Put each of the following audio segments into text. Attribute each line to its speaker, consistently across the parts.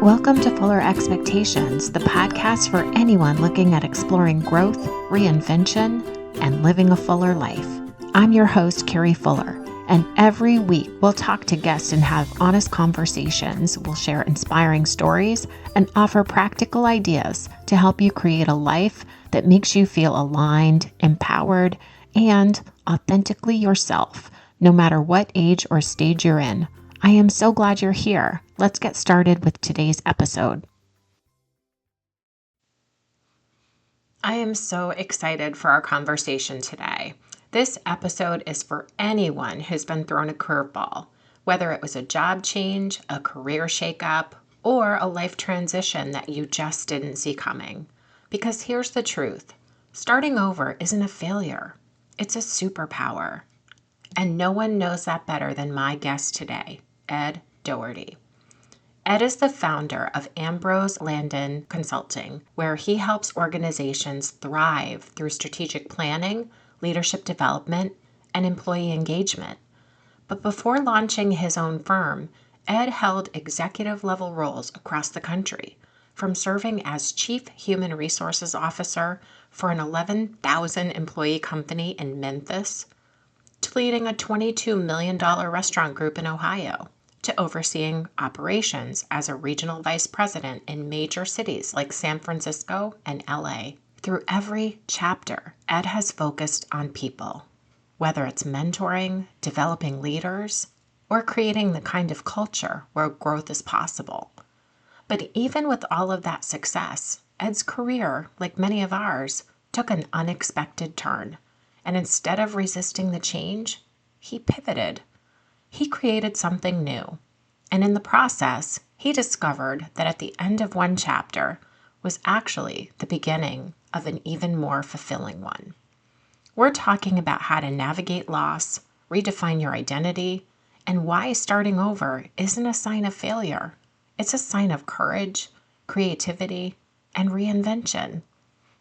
Speaker 1: Welcome to Fuller Expectations, the podcast for anyone looking at exploring growth, reinvention, and living a fuller life. I'm your host, Carrie Fuller, and every week we'll talk to guests and have honest conversations. We'll share inspiring stories and offer practical ideas to help you create a life that makes you feel aligned, empowered, and authentically yourself, no matter what age or stage you're in. I am so glad you're here. Let's get started with today's episode. I am so excited for our conversation today. This episode is for anyone who's been thrown a curveball, whether it was a job change, a career shakeup, or a life transition that you just didn't see coming. Because here's the truth. Starting over isn't a failure. It's a superpower. And no one knows that better than my guest today, Ed Doherty. Ed is the founder of Ambrose Landen Consulting, where he helps organizations thrive through strategic planning, leadership development, and employee engagement. But before launching his own firm, Ed held executive-level roles across the country, from serving as Chief Human Resources Officer for an 11,000 employee company in Memphis, to leading a $22 million restaurant group in Ohio, to overseeing operations as a regional vice president in major cities like San Francisco and LA. Through every chapter, Ed has focused on people, whether it's mentoring, developing leaders, or creating the kind of culture where growth is possible. But even with all of that success, Ed's career, like many of ours, took an unexpected turn. And instead of resisting the change, he pivoted. He created something new. And in the process, he discovered that at the end of one chapter was actually the beginning of an even more fulfilling one. We're talking about how to navigate loss, redefine your identity, and why starting over isn't a sign of failure. It's a sign of courage, creativity, and reinvention.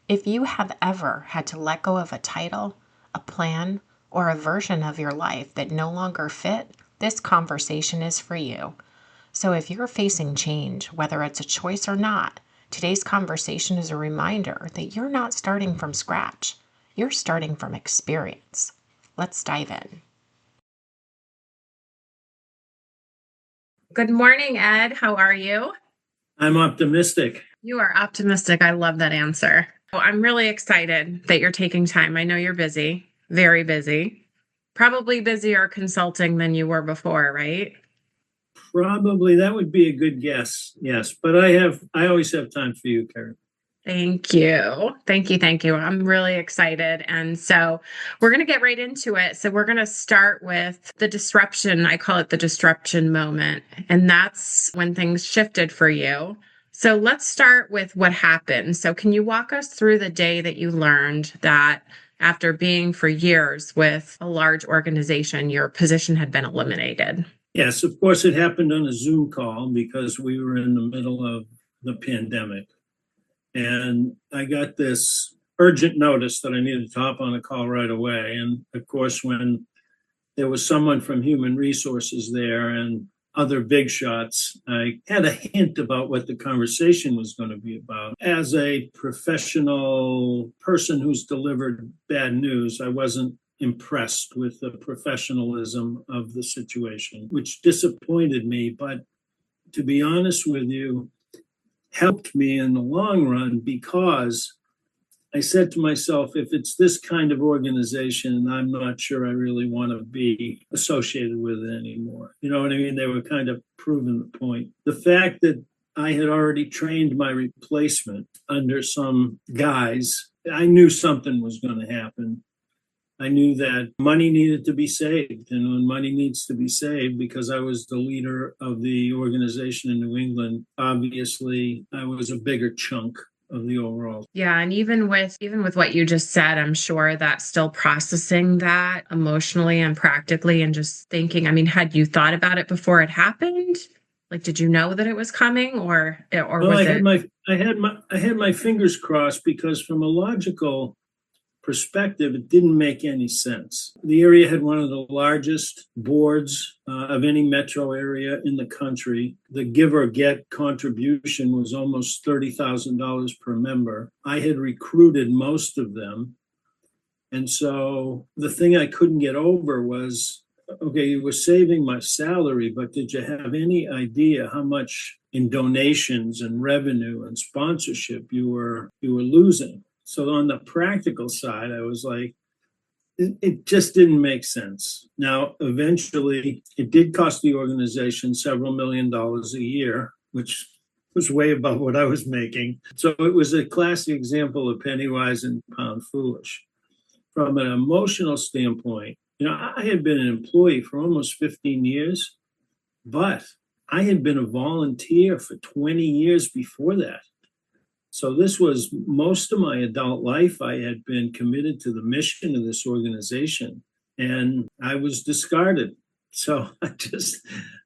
Speaker 1: If you have ever had to let go of a title, a plan, or a version of your life that no longer fit, this conversation is for you. So if you're facing change, whether it's a choice or not, today's conversation is a reminder that you're not starting from scratch. You're starting from experience. Let's dive in. Good morning, Ed. How are you?
Speaker 2: I'm optimistic.
Speaker 1: You are optimistic. I love that answer. Well, I'm really excited that you're taking time. I know you're busy, very busy. Probably busier consulting than you were before, right?
Speaker 2: Probably that would be a good guess. Yes, but I always have time for you, Karen.
Speaker 1: Thank you. Thank you. Thank you. I'm really excited. And so we're going to get right into it. So we're going to start with the disruption. I call it the disruption moment. And that's when things shifted for you. So let's start with what happened. So can you walk us through the day that you learned that after being for years with a large organization, your position had been eliminated?
Speaker 2: Yes, of course, it happened on a Zoom call because we were in the middle of the pandemic. And I got this urgent notice that I needed to hop on a call right away. And of course, when there was someone from Human Resources there and other big shots, I had a hint about what the conversation was going to be about. As a professional person who's delivered bad news, I wasn't impressed with the professionalism of the situation, which disappointed me. But to be honest with you, helped me in the long run because I said to myself, if it's this kind of organization, I'm not sure I really want to be associated with it anymore. You know what I mean? They were kind of proving the point. The fact that I had already trained my replacement under some guys, I knew something was going to happen. I knew that money needed to be saved. And when money needs to be saved, because I was the leader of the organization in New England, obviously I was a bigger chunk of the overall.
Speaker 1: Yeah. And even with what you just said, I'm sure that still processing that emotionally and practically and just thinking, I mean, had you thought about it before it happened? Like, did you know that it was coming or
Speaker 2: Well,
Speaker 1: was
Speaker 2: I had my fingers crossed because from a logical perspective, it didn't make any sense. The area had one of the largest boards of any metro area in the country. The give or get contribution was almost $30,000 per member. I had recruited most of them. And so the thing I couldn't get over was, okay, you were saving my salary, but did you have any idea how much in donations and revenue and sponsorship you were losing? So on the practical side, I was like, it just didn't make sense. Now, eventually, it did cost the organization several $1,000,000 a year, which was way above what I was making. So it was a classic example of penny wise and pound foolish. From an emotional standpoint, I had been an employee for almost 15 years, but I had been a volunteer for 20 years before that. So this was most of my adult life. I had been committed to the mission of this organization, and I was discarded. So I just,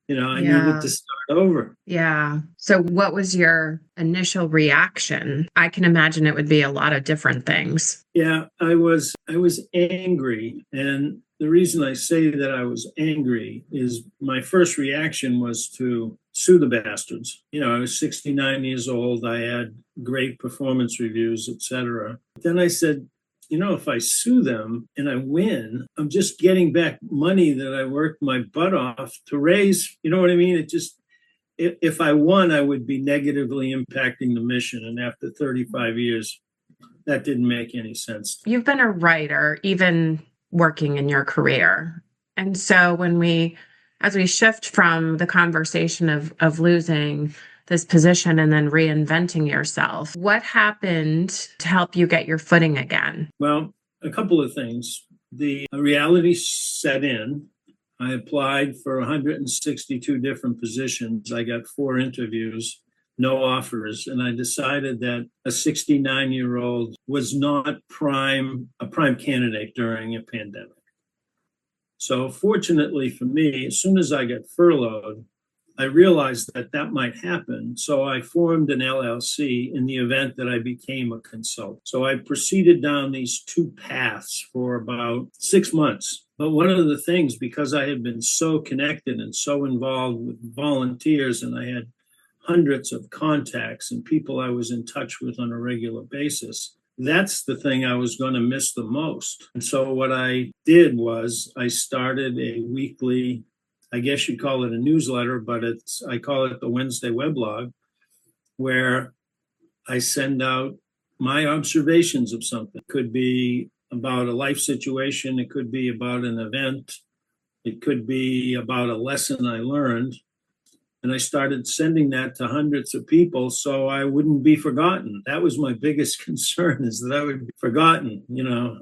Speaker 2: I needed to start over.
Speaker 1: Yeah. So what was your initial reaction? I can imagine it would be a lot of different things.
Speaker 2: Yeah, I was angry. And the reason I say that I was angry is my first reaction was to sue the bastards. I was 69 years old. I had great performance reviews, etc. Then I said, if I sue them and I win, I'm just getting back money that I worked my butt off to raise. You know what I mean? It just, if I won, I would be negatively impacting the mission. And after 35 years, that didn't make any sense.
Speaker 1: You've been a writer, even working in your career. And so as we shift from the conversation of losing this position and then reinventing yourself, what happened to help you get your footing again?
Speaker 2: Well, a couple of things. The reality set in. I applied for 162 different positions. I got 4 interviews, no offers. And I decided that a 69-year-old was not a prime candidate during a pandemic. So fortunately for me, as soon as I got furloughed, I realized that might happen. So I formed an LLC in the event that I became a consultant. So I proceeded down these 2 paths for about 6 months. But one of the things, because I had been so connected and so involved with volunteers, and I had hundreds of contacts and people I was in touch with on a regular basis, that's the thing I was going to miss the most. And so what I did was I started a weekly, I guess you'd call it a newsletter, but I call it the Wednesday weblog, where I send out my observations of something. It could be about a life situation. It could be about an event. It could be about a lesson I learned. And I started sending that to hundreds of people so I wouldn't be forgotten. That was my biggest concern, is that I would be forgotten,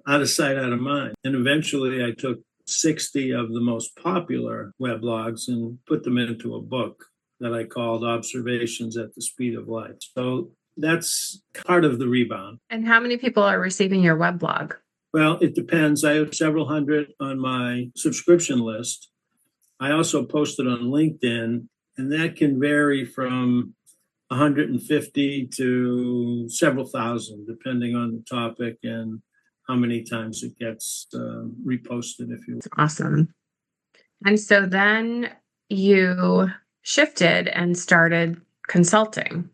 Speaker 2: out of sight, out of mind. And eventually I took 60 of the most popular weblogs and put them into a book that I called Observations at the Speed of Light. So that's part of the rebound.
Speaker 1: And how many people are receiving your weblog?
Speaker 2: Well, it depends. I have several hundred on my subscription list. I also post it on LinkedIn, and that can vary from 150 to several thousand, depending on the topic and how many times it gets reposted, if you will.
Speaker 1: Awesome. And so then you shifted and started consulting.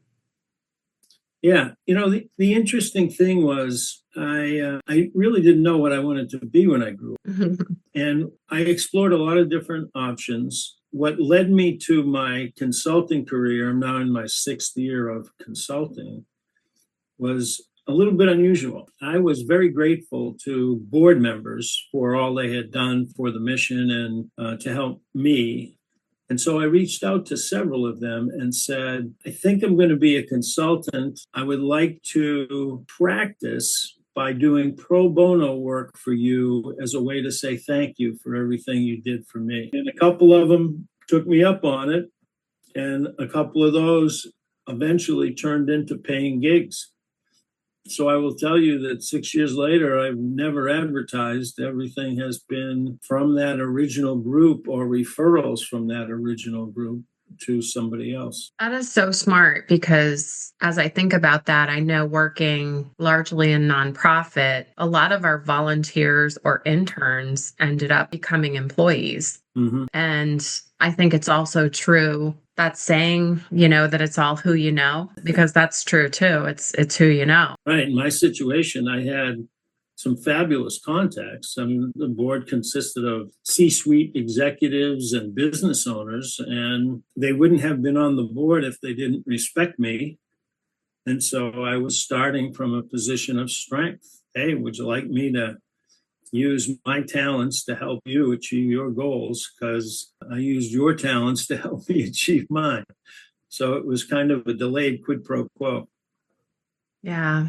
Speaker 2: Yeah. The interesting thing was I really didn't know what I wanted to be when I grew up. And I explored a lot of different options. What led me to my consulting career, I'm now in my 6th year of consulting, was a little bit unusual. I was very grateful to board members for all they had done for the mission and to help me. And so I reached out to several of them and said, I think I'm going to be a consultant. I would like to practice by doing pro bono work for you as a way to say thank you for everything you did for me. And a couple of them took me up on it. And a couple of those eventually turned into paying gigs. So I will tell you that 6 years later, I've never advertised. Everything has been from that original group or referrals from that original group. to somebody else.
Speaker 1: That is so smart because as I think about that, I know working largely in nonprofit, a lot of our volunteers or interns ended up becoming employees.
Speaker 2: Mm-hmm.
Speaker 1: And I think it's also true that saying, that it's all who you know, because that's true too. It's who you know.
Speaker 2: Right. In my situation, I had some fabulous contacts. I mean, the board consisted of C-suite executives and business owners, and they wouldn't have been on the board if they didn't respect me. And so I was starting from a position of strength. Hey, would you like me to use my talents to help you achieve your goals? Because I used your talents to help me achieve mine. So it was kind of a delayed quid pro quo.
Speaker 1: Yeah.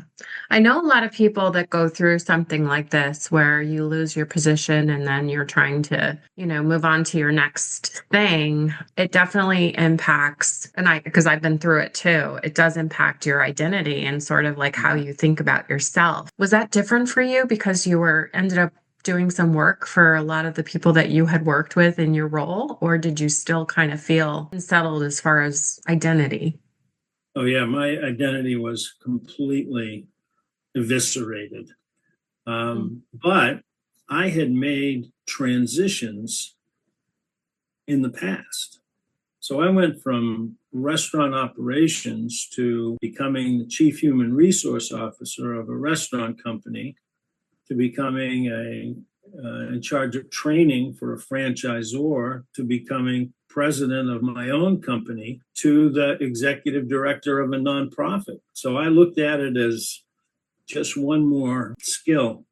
Speaker 1: I know a lot of people that go through something like this where you lose your position and then you're trying to, move on to your next thing. It definitely impacts, because I've been through it too, it does impact your identity and sort of like how you think about yourself. Was that different for you because you ended up doing some work for a lot of the people that you had worked with in your role, or did you still kind of feel unsettled as far as identity?
Speaker 2: Oh, yeah, my identity was completely eviscerated. But I had made transitions in the past. So I went from restaurant operations to becoming the chief human resource officer of a restaurant company to becoming in charge of training for a franchisor to becoming president of my own company to the executive director of a nonprofit. So I looked at it as just one more skill.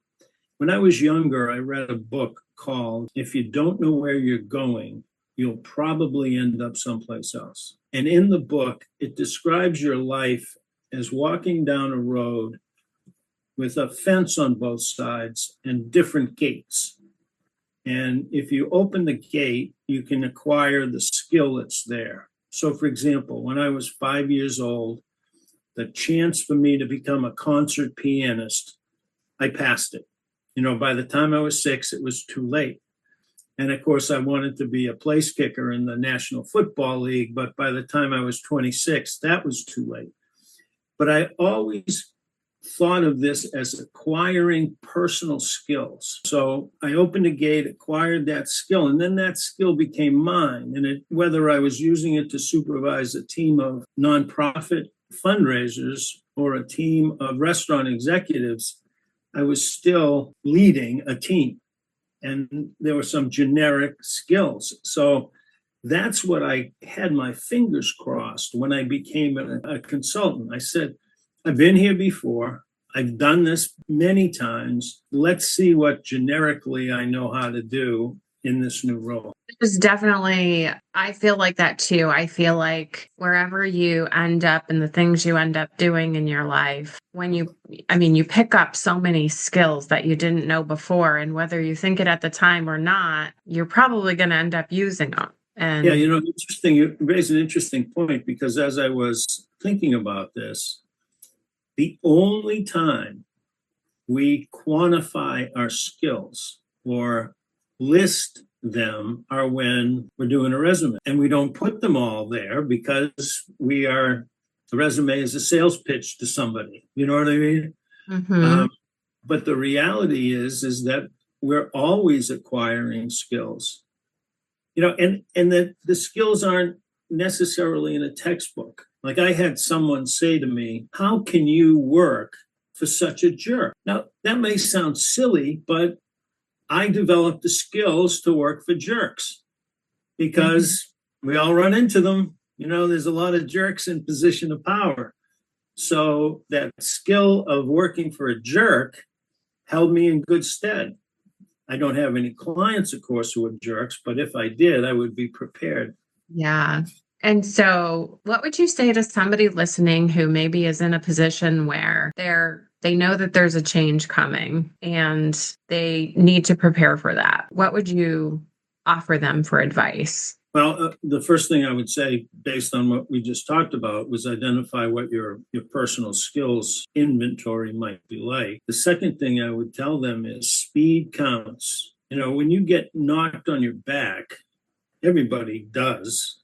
Speaker 2: When I was younger, I read a book called If You Don't Know Where You're Going, You'll Probably End Up Someplace Else. And in the book, it describes your life as walking down a road with a fence on both sides and different gates. And if you open the gate, you can acquire the skill that's there. So, for example, when I was 5 years old, the chance for me to become a concert pianist, I passed it. By the time I was 6, it was too late. And of course, I wanted to be a place kicker in the National Football League, but by the time I was 26, that was too late. But I always thought of this as acquiring personal skills. So I opened a gate, acquired that skill, and then that skill became mine. And whether I was using it to supervise a team of nonprofit fundraisers or a team of restaurant executives, I was still leading a team. And there were some generic skills. So that's what I had my fingers crossed when I became a consultant. I said, I've been here before. I've done this many times. Let's see what generically I know how to do in this new role.
Speaker 1: There's definitely, I feel like that too. I feel like wherever you end up and the things you end up doing in your life, you pick up so many skills that you didn't know before. And whether you think it at the time or not, you're probably going to end up using them. And
Speaker 2: yeah, interesting. You raise an interesting point because as I was thinking about this, the only time we quantify our skills or list them are when we're doing a resume. And we don't put them all there because the resume is a sales pitch to somebody. You know what I mean?
Speaker 1: Mm-hmm.
Speaker 2: But the reality is that we're always acquiring skills. And that the skills aren't necessarily in a textbook. Like I had someone say to me, how can you work for such a jerk? Now, that may sound silly, but I developed the skills to work for jerks because we all run into them. There's a lot of jerks in position of power. So that skill of working for a jerk held me in good stead. I don't have any clients, of course, who are jerks, but if I did, I would be prepared.
Speaker 1: Yeah. And so what would you say to somebody listening who maybe is in a position where they know that there's a change coming and they need to prepare for that? What would you offer them for advice?
Speaker 2: Well, the first thing I would say, based on what we just talked about, was identify what your personal skills inventory might be like. The second thing I would tell them is speed counts. When you get knocked on your back, everybody does.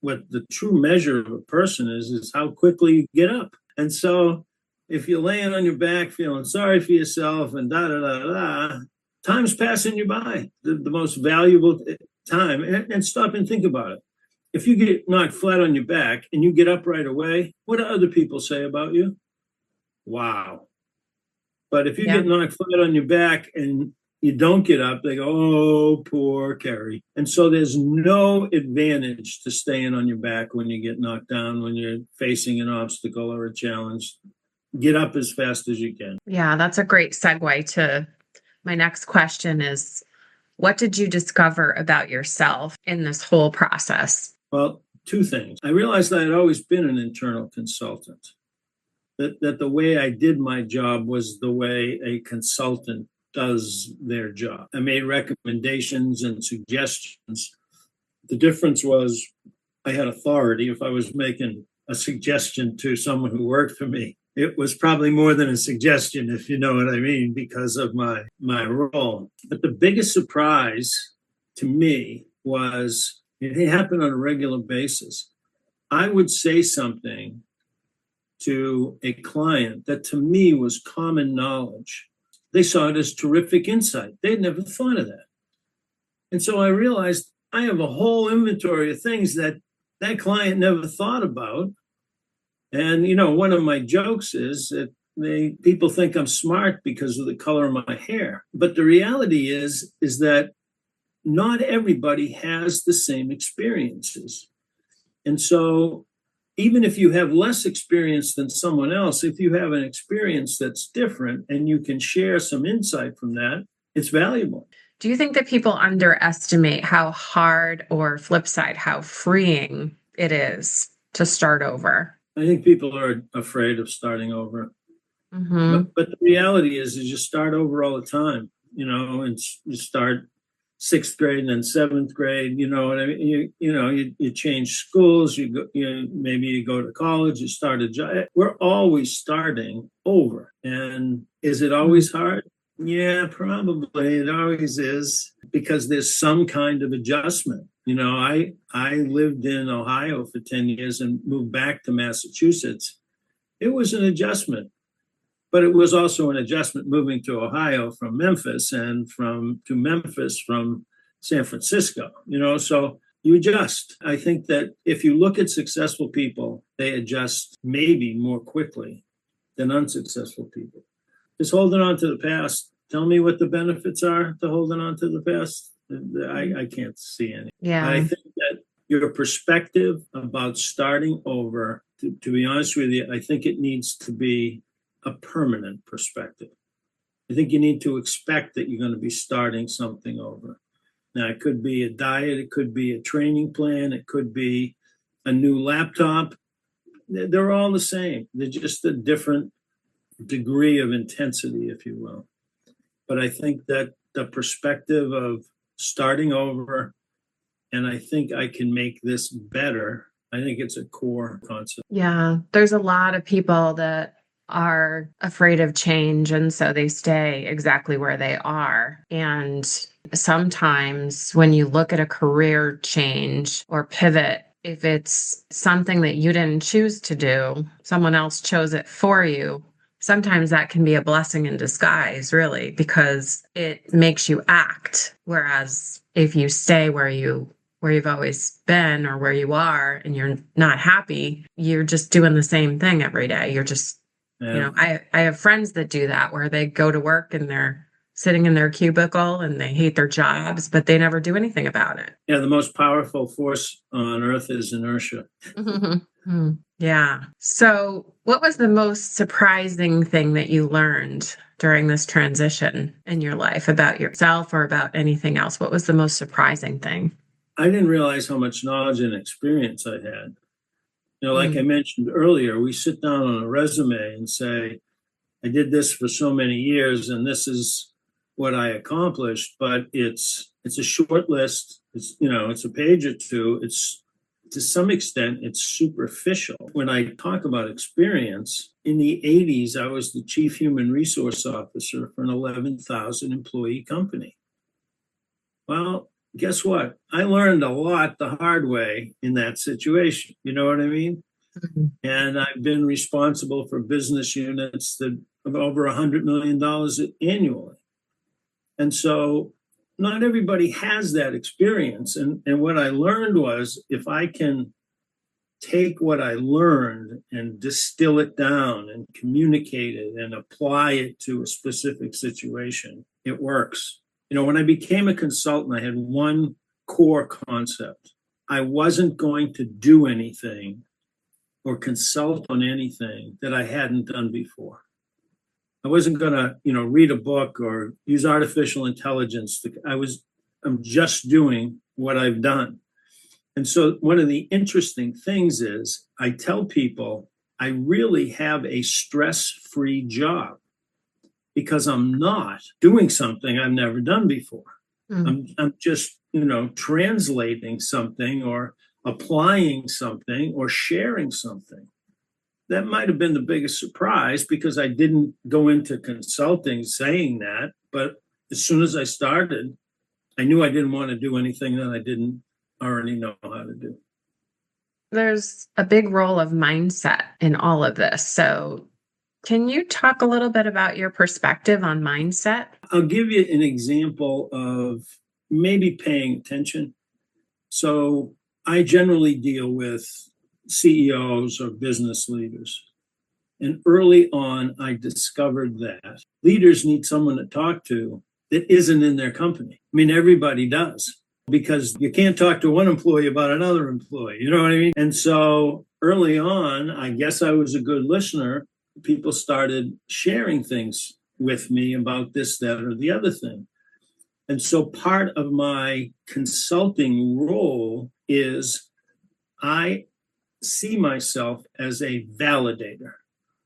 Speaker 2: what the true measure of a person is how quickly you get up. And so if you're laying on your back feeling sorry for yourself and da da da da, time's passing you by, the most valuable time. And stop and think about it. If you get knocked flat on your back and you get up right away, what do other people say about you? Wow. But if you get knocked flat on your back and you don't get up, they go, oh, poor Kerry. And so there's no advantage to staying on your back when you get knocked down, when you're facing an obstacle or a challenge. Get up as fast as you can.
Speaker 1: Yeah, that's a great segue to my next question is, what did you discover about yourself in this whole process?
Speaker 2: Well, two things. I realized I had always been an internal consultant, that the way I did my job was the way a consultant does their job. I made recommendations and suggestions. The difference was I had authority. If I was making a suggestion to someone who worked for me, it was probably more than a suggestion, if you know what I mean, because of my role. But the biggest surprise to me was it happened on a regular basis. I would say something to a client that to me was common knowledge. They saw it as terrific insight. They'd never thought of that. And so I realized I have a whole inventory of things that client never thought about. And, one of my jokes is that people think I'm smart because of the color of my hair. But the reality is that not everybody has the same experiences. And so even if you have less experience than someone else, if you have an experience that's different and you can share some insight from that, it's valuable.
Speaker 1: Do you think that people underestimate how hard, or flip side, how freeing it is to start over?
Speaker 2: I think people are afraid of starting over.
Speaker 1: Mm-hmm.
Speaker 2: But the reality is you start over all the time, and you start sixth grade and then seventh grade, what I mean? You change schools, maybe you go to college, you start a job. We're always starting over. And is it always hard? Yeah, probably. It always is, because there's some kind of adjustment. I lived in Ohio for 10 years and moved back to Massachusetts. It was an adjustment. But it was also an adjustment moving to Ohio from Memphis and to Memphis from San Francisco, so you adjust. I think that if you look at successful people, they adjust maybe more quickly than unsuccessful people. Just holding on to the past. Tell me what the benefits are to holding on to the past. I can't see any.
Speaker 1: Yeah.
Speaker 2: I think that your perspective about starting over, to be honest with you, I think it needs to be a permanent perspective. I think you need to expect that you're going to be starting something over. Now, it could be a diet, it could be a training plan, it could be a new laptop. They're all the same. They're just a different degree of intensity, if you will. But I think that the perspective of starting over, and I think I can make this better, I think it's a core concept.
Speaker 1: Yeah, there's a lot of people that are afraid of change, and so they stay exactly where they are. And sometimes when you look at a career change or pivot, if it's something that you didn't choose to do, someone else chose it for you, sometimes that can be a blessing in disguise, really, because it makes you act. Whereas if you stay where you've always been or where you are and you're not happy, you're just doing the same thing every day. You're just I have friends that do that, where they go to work and they're sitting in their cubicle and they hate their jobs, but they never do anything about it.
Speaker 2: Yeah, the most powerful force on earth is inertia.
Speaker 1: Mm-hmm. Yeah. So what was the most surprising thing that you learned during this transition in your life about yourself or about anything else? What was the most surprising thing?
Speaker 2: I didn't realize how much knowledge and experience I had. Like I mentioned earlier, we sit down on a resume and say, I did this for so many years and this is what I accomplished, but it's a short list. It's a page or two. It's, to some extent, it's superficial. When I talk about experience, in the 80s, I was the chief human resource officer for an 11,000 employee company. Well, guess what? I learned a lot the hard way in that situation. You know what I mean?
Speaker 1: Mhm.
Speaker 2: And I've been responsible for business units that of over $100 million annually. And so not everybody has that experience. And what I learned was if I can take what I learned and distill it down and communicate it and apply it to a specific situation, it works. You know, when I became a consultant, I had one core concept. I wasn't going to do anything or consult on anything that I hadn't done before. I wasn't going to, read a book or use artificial intelligence. I'm just doing what I've done. And so one of the interesting things is I tell people I really have a stress-free job because I'm not doing something I've never done before.
Speaker 1: Mm.
Speaker 2: I'm just, translating something or applying something or sharing something. That might have been the biggest surprise because I didn't go into consulting saying that. But as soon as I started, I knew I didn't want to do anything that I didn't already know how to do.
Speaker 1: There's a big role of mindset in all of this. So, can you talk a little bit about your perspective on mindset?
Speaker 2: I'll give you an example of maybe paying attention. So I generally deal with CEOs or business leaders. And early on, I discovered that leaders need someone to talk to that isn't in their company. I mean, everybody does because you can't talk to one employee about another employee. You know what I mean? And so early on, I guess I was a good listener. People started sharing things with me about this, that, or the other thing. And so part of my consulting role is I see myself as a validator.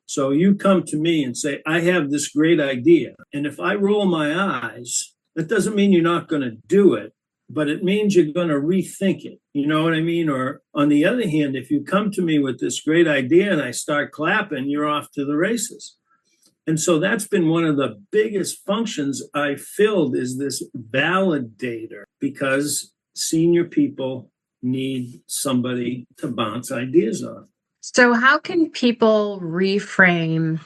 Speaker 2: So you come to me and say, I have this great idea. And if I roll my eyes, that doesn't mean you're not going to do it, but it means you're going to rethink it. You know what I mean? Or on the other hand, if you come to me with this great idea and I start clapping, you're off to the races. And so that's been one of the biggest functions I filled is this validator because senior people need somebody to bounce ideas off.
Speaker 1: So, how can people reframe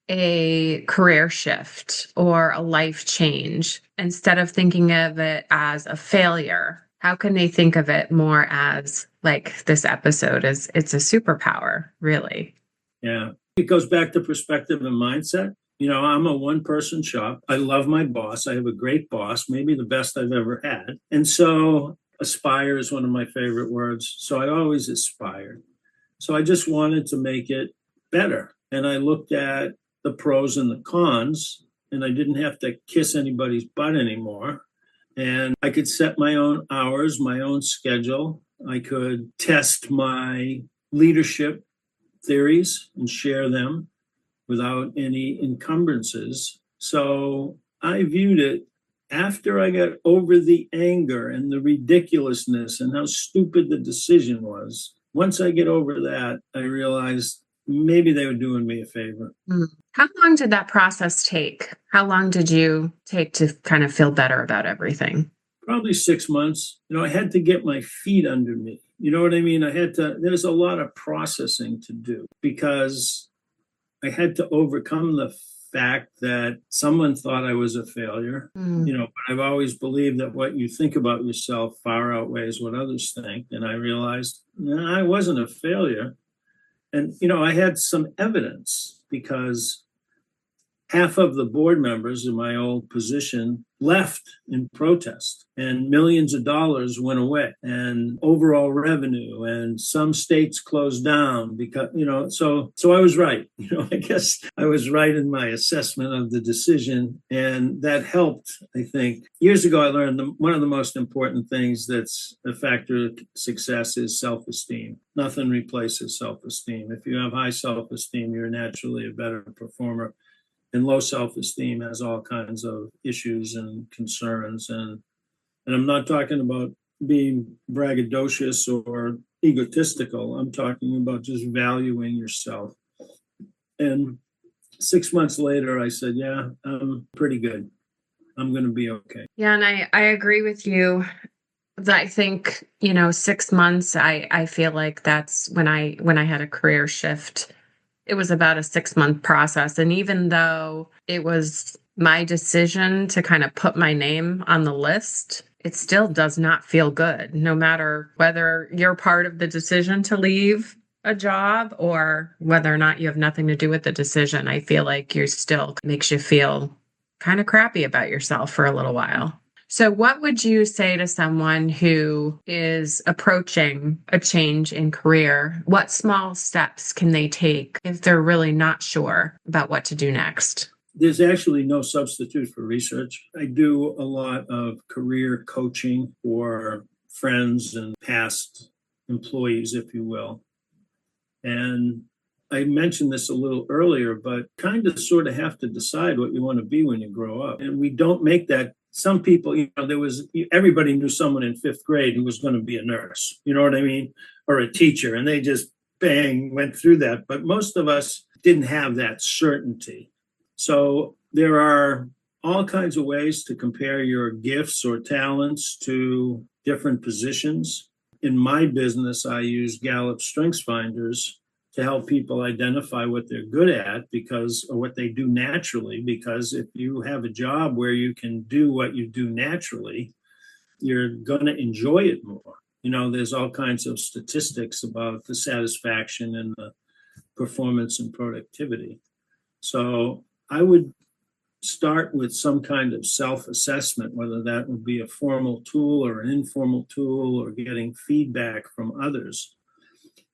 Speaker 1: a career shift or a life change instead of thinking of it as a failure? How can they think of it more as like this episode is it's a superpower, really?
Speaker 2: Yeah. It goes back to perspective and mindset. You know, I'm a one person shop. I love my boss. I have a great boss, maybe the best I've ever had. And so aspire is one of my favorite words. So I always aspired. So I just wanted to make it better. And I looked at the pros and the cons, and I didn't have to kiss anybody's butt anymore. And I could set my own hours, my own schedule. I could test my leadership theories and share them without any encumbrances. So I viewed it after I got over the anger and the ridiculousness and how stupid the decision was. Once I get over that, I realized maybe they were doing me a favor.
Speaker 1: Mm. How long did that process take? How long did you take to kind of feel better about everything?
Speaker 2: Probably 6 months. You know, I had to get my feet under me. You know what I mean? There's a lot of processing to do because I had to overcome the fact that someone thought I was a failure.
Speaker 1: Mm.
Speaker 2: But I've always believed that what you think about yourself far outweighs what others think. And I realized I wasn't a failure. And, I had some evidence because half of the board members in my old position left in protest and millions of dollars went away and overall revenue and some states closed down because so I was right. I guess I was right in my assessment of the decision, and that helped. I think years ago I learned one of the most important things that's a factor of success is self-esteem. Nothing replaces self-esteem. If you have high self-esteem, you're naturally a better performer. And low self-esteem has all kinds of issues and concerns. And I'm not talking about being braggadocious or egotistical. I'm talking about just valuing yourself. And 6 months later, I said, yeah, I'm pretty good. I'm going to be okay.
Speaker 1: Yeah, and I agree with you. I think, 6 months, I feel like that's when I had a career shift. It was about a 6-month process. And even though it was my decision to kind of put my name on the list, it still does not feel good, no matter whether you're part of the decision to leave a job or whether or not you have nothing to do with the decision. I feel like you still makes you feel kind of crappy about yourself for a little while. So, what would you say to someone who is approaching a change in career? What small steps can they take if they're really not sure about what to do next?
Speaker 2: There's actually no substitute for research. I do a lot of career coaching for friends and past employees, if you will. And I mentioned this a little earlier, but kind of sort of have to decide what you want to be when you grow up. And we don't make that. Some people, everybody knew someone in fifth grade who was going to be a nurse, you know what I mean? Or a teacher, and they just bang, went through that. But most of us didn't have that certainty. So there are all kinds of ways to compare your gifts or talents to different positions. In my business, I use Gallup Strengths Finders to help people identify what they're good at or what they do naturally, because if you have a job where you can do what you do naturally, you're going to enjoy it more. There's all kinds of statistics about the satisfaction and the performance and productivity. So I would start with some kind of self-assessment, whether that would be a formal tool or an informal tool or getting feedback from others.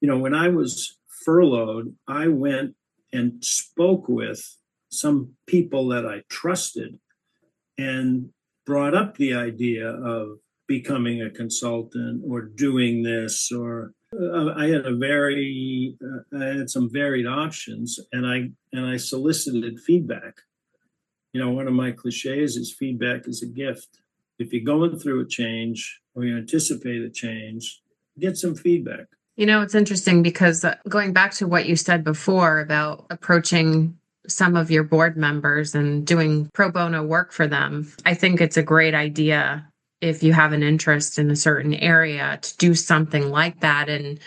Speaker 2: When I was furloughed, I went and spoke with some people that I trusted and brought up the idea of becoming a consultant or doing this, or I had some varied options, and I solicited feedback. One of my cliches is feedback is a gift. If you're going through a change or you anticipate a change, get some feedback.
Speaker 1: It's interesting because going back to what you said before about approaching some of your board members and doing pro bono work for them, I think it's a great idea if you have an interest in a certain area to do something like that. And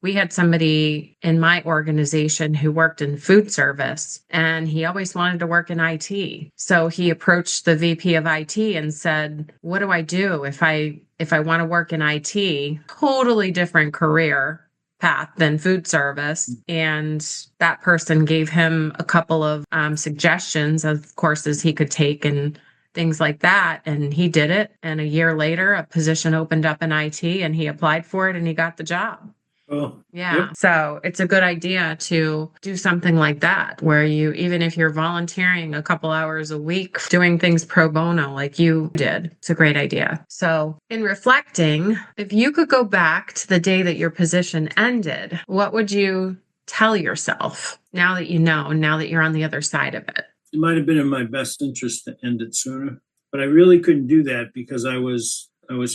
Speaker 1: we had somebody in my organization who worked in food service, and he always wanted to work in IT. So he approached the VP of IT and said, what do I do if I want to work in IT? Totally different career path than food service. And that person gave him a couple of suggestions of courses he could take and things like that. And he did it. And a year later, a position opened up in IT and he applied for it and he got the job.
Speaker 2: Oh,
Speaker 1: yeah.
Speaker 2: yep.
Speaker 1: So it's a good idea to do something like that, where even if you're volunteering a couple hours a week, doing things pro bono like you did, it's a great idea. So in reflecting, if you could go back to the day that your position ended, what would you tell yourself now that now that you're on the other side of it?
Speaker 2: It might have been in my best interest to end it sooner, but I really couldn't do that because I was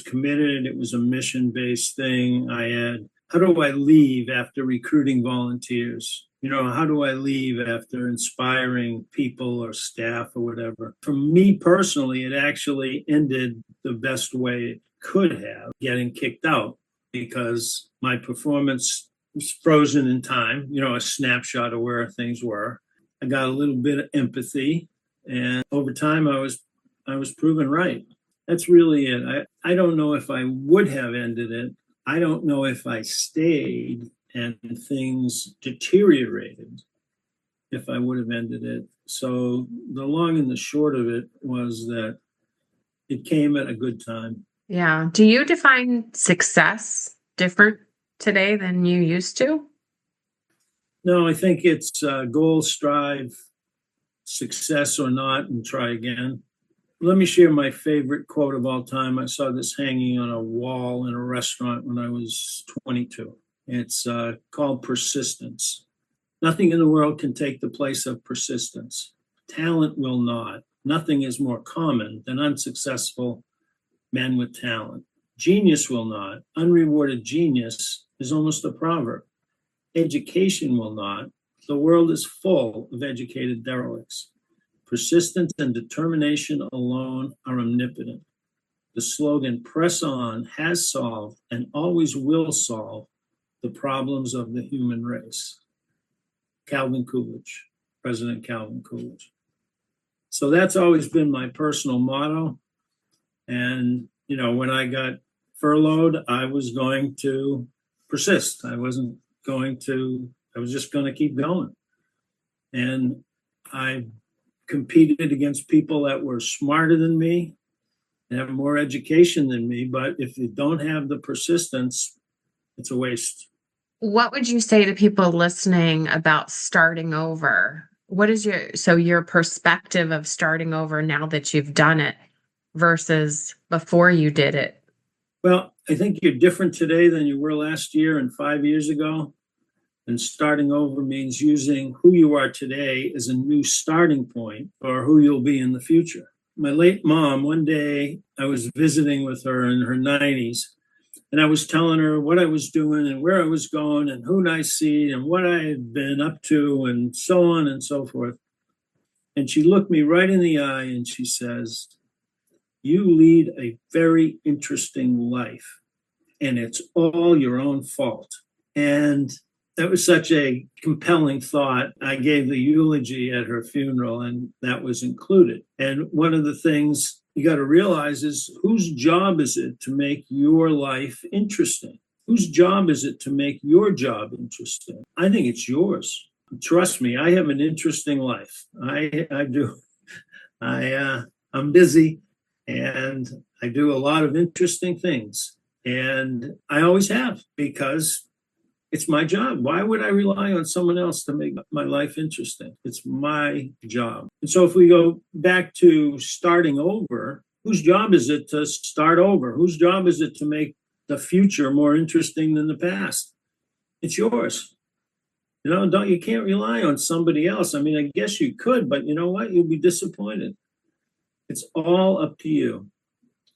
Speaker 2: committed. It was a mission-based thing. How do I leave after recruiting volunteers? How do I leave after inspiring people or staff or whatever? For me personally, it actually ended the best way it could have, getting kicked out, because my performance was frozen in time, a snapshot of where things were. I got a little bit of empathy, and over time I was proven right. That's really it. I don't know if I would have ended it. I don't know if I stayed and things deteriorated, if I would have ended it. So the long and the short of it was that it came at a good time.
Speaker 1: Yeah. Do you define success different today than you used to?
Speaker 2: No, I think it's goal, strive, success or not, and try again. Let me share my favorite quote of all time. I saw this hanging on a wall in a restaurant when I was 22. It's called persistence. Nothing in the world can take the place of persistence. Talent will not. Nothing is more common than unsuccessful men with talent. Genius will not. Unrewarded genius is almost a proverb. Education will not. The world is full of educated derelicts. Persistence and determination alone are omnipotent. the slogan "Press On" has solved and always will solve the problems of the human race. Calvin Coolidge, President Calvin Coolidge. So that's always been my personal motto. And, when I got furloughed, I was going to persist. I was just going to keep going. And I competed against people that were smarter than me and have more education than me. But if you don't have the persistence, it's a waste.
Speaker 1: What would you say to people listening about starting over? What is your perspective of starting over now that you've done it versus before you did it?
Speaker 2: Well, I think you're different today than you were last year and 5 years ago. And starting over means using who you are today as a new starting point for who you'll be in the future. My late mom, one day I was visiting with her in her 90s, and I was telling her what I was doing and where I was going and who'd I see and what I had been up to and so on and so forth. And she looked me right in the eye and she says, "You lead a very interesting life, and it's all your own fault." And that was such a compelling thought. I gave the eulogy at her funeral, and that was included. And one of the things you got to realize is, whose job is it to make your life interesting? Whose job is it to make your job interesting? I think it's yours. Trust me, I have an interesting life. I do. I'm busy, and I do a lot of interesting things. And I always have, because it's my job. Why would I rely on someone else to make my life interesting? It's my job. And so if we go back to starting over, whose job is it to start over? Whose job is it to make the future more interesting than the past? It's yours. You can't rely on somebody else. I mean, I guess you could, but you know what? You'll be disappointed. It's all up to you.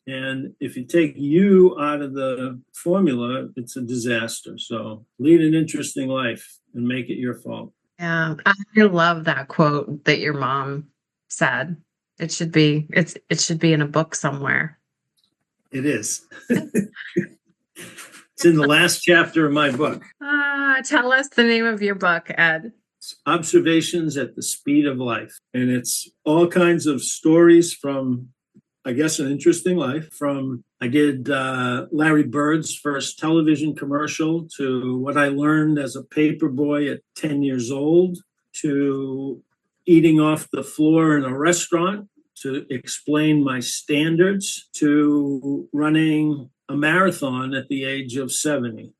Speaker 2: And if you take you out of the formula, it's a disaster. So lead an interesting life and make it your fault.
Speaker 1: Yeah, I love that quote that your mom said. It should be in a book somewhere.
Speaker 2: It is. It's in the last chapter of my book.
Speaker 1: Tell us the name of your book, Ed.
Speaker 2: It's Observations at the Speed of Life. And it's all kinds of stories from, I guess, an interesting life. I did Larry Bird's first television commercial, to what I learned as a paper boy at 10 years old, to eating off the floor in a restaurant, to explain my standards, to running a marathon at the age of 70.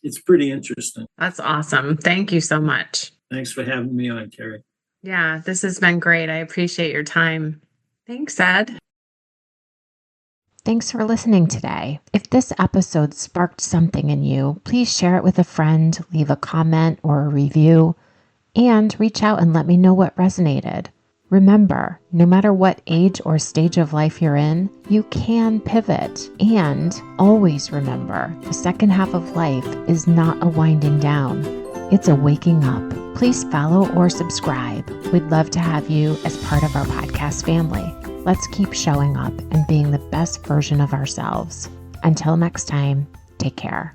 Speaker 2: It's pretty interesting.
Speaker 1: That's awesome. Thank you so much.
Speaker 2: Thanks for having me on, Carrie.
Speaker 1: Yeah, this has been great. I appreciate your time. Thanks, Ed. Thanks for listening today. If this episode sparked something in you, please share it with a friend, leave a comment or a review, and reach out and let me know what resonated. Remember, no matter what age or stage of life you're in, you can pivot. And always remember, the second half of life is not a winding down. It's a waking up. Please follow or subscribe. We'd love to have you as part of our podcast family. Let's keep showing up and being the best version of ourselves. Until next time, take care.